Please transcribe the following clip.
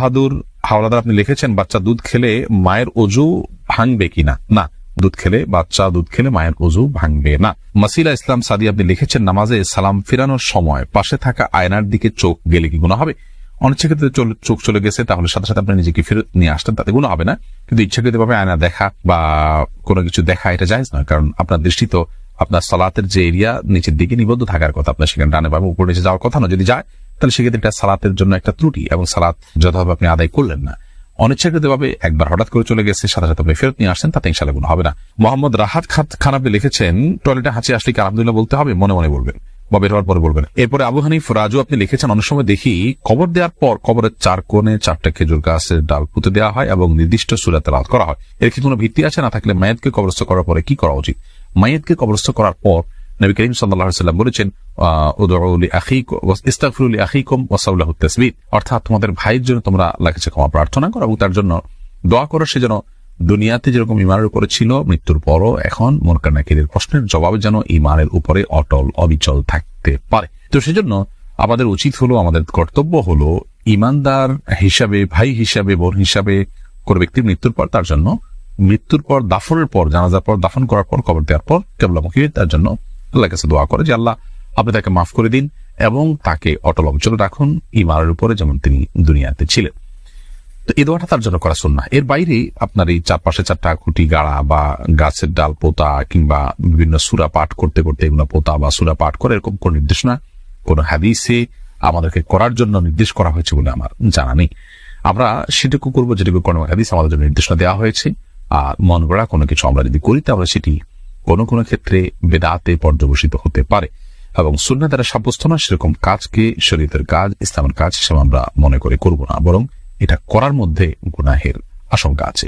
বাহাদুর হাওলাদার আপনি লিখেছেন, বাচ্চা দুধ খেলে মায়ের অজু ভাঙবে কিনা? না, বাচ্চা দুধ খেলে মায়ের অজু ভাঙবে না। মাসিলা ইসলাম সাদি আপনি লিখেছেন, নামাজে সালাম ফিরানোর সময় পাশে থাকা আয়নার দিকে চোখ গেলে কি গুনাহ হবে? অনিচ্ছাকৃত চোখ চলে গেছে, তাহলে সাথে সাথে আপনি নিজেকে ফেরত নিয়ে আসতেন, তাতে গুনাহ হবে না। কিন্তু ইচ্ছাকৃতভাবে আয়না দেখা বা কোনো কিছু দেখা এটা জায়েজ নয়, কারণ আপনার দৃষ্টি তো আপনার সালাতের যে এরিয়া নিচের দিকে নিবদ্ধ থাকার কথা, আপনার সেখানে ডানে বামে উপরে নিচে যাওয়ার কথা না। যদি যায় তাহলে সেক্ষেত্রে এটা সালাতের জন্য একটা ত্রুটি এবং সালাত যথাভাবে আপনি আদায় করলেন না। অনিচ্ছাকৃতভাবে একবার হঠাৎ করে চলে গেছে, সাথে সাথে আপনি ফেরত নিয়ে আসছেন, তাতে ইনশাআল্লাহ গুনাহ হবে না। মোহাম্মদ রাহাত খান আপনি লিখেছেন, টয়লেটে হাঁচি আসলে কি আলহামদুলিল্লাহ বলতে হবে? মনে মনে বলবেন বা বের হওয়ার পরে বলবেন। এরপরে আবু হানিফ রাজু আপনি লিখেছেন, অনেক সময় দেখি কবর দেওয়ার পর কবরের 4 কোণে 4টা খেজুর গাছের ডাল পুঁতে দেওয়া হয় এবং নির্দিষ্ট সূরা তেলাওয়াত করা হয়। এর কি কোনো ভিত্তি আছে? না থাকলে মাইয়াতকে কবরস্থ করার পরে কি করা উচিত? মাইয়াতকে কবরস্থ করার পর নবী করিম সাল্লাল্লাহু আলাইহি ওয়াসাল্লাম বলেছেন, উদউ লিআখিকুম ওয়াস্তাগফিরু লিআখিকুম ওয়াসাউলাহু তাসবিহ, অর্থাৎ তোমাদের ভাইয়ের জন্য তোমরা আল্লাহর কাছে ক্ষমা প্রার্থনা করো এবং তার জন্য দোয়া করো, সে যেন দুনিয়াতে যেরকম ঈমানের উপরে ছিল মৃত্যুর পরও এখন মুনকার নাকিরের প্রশ্নের জবাবে যেন ঈমানের উপরে অটল অবিচল থাকতে পারে। তো সেজন্য আমাদের উচিত হলো, আমাদের কর্তব্য হলো ঈমানদার হিসাবে, ভাই হিসাবে, বোন হিসাবে কোন ব্যক্তির মৃত্যুর পর তার জন্য, মৃত্যুর পর দাফনের পর, জানাজার পর, দাফন করার পর, কবর দেওয়ার পর কিবলামুখী তার জন্য আল্লাহর কাছে দোয়া করে যে আল্লাহ আপনি তাকে মাফ করে দিন এবং তাকে অটল অবিচল রাখুন ঈমানের উপরে যেমন তিনি দুনিয়াতে ছিলেন। তো এই দোয়াটা তার জন্য করা সুন্নাহ। এর বাইরে আপনার এই চারপাশে 4টা খুঁটি গাড়া বা গাছের ডাল পোতা কিংবা বিভিন্ন সূরা পাঠ করতে করতে এগুলো পোতা বা সূরা পাঠ করে, এরকম কোন নির্দেশনা কোন হাদিসে আমাদেরকে করার জন্য নির্দেশ করা হয়েছে বলে আমার জানা নেই। আমরা সেটুকু করবো যেটুকু কোন হাদিস আমাদের জন্য নির্দেশনা দেওয়া হয়েছে। আর মন গড়া কোনো কিছু আমরা যদি করি তাহলে সেটি কোনো কোনো ক্ষেত্রে বেদাতে পর্যবসিত হতে পারে এবং সুন্নাহ দ্বারা সাব্যস্ত না সেরকম কাজকে শরীয়তের কাজ, ইসলামের কাজ হিসেবে আমরা মনে করে করব না, বরং এটা করার মধ্যে গুনাহের আশঙ্কা আছে।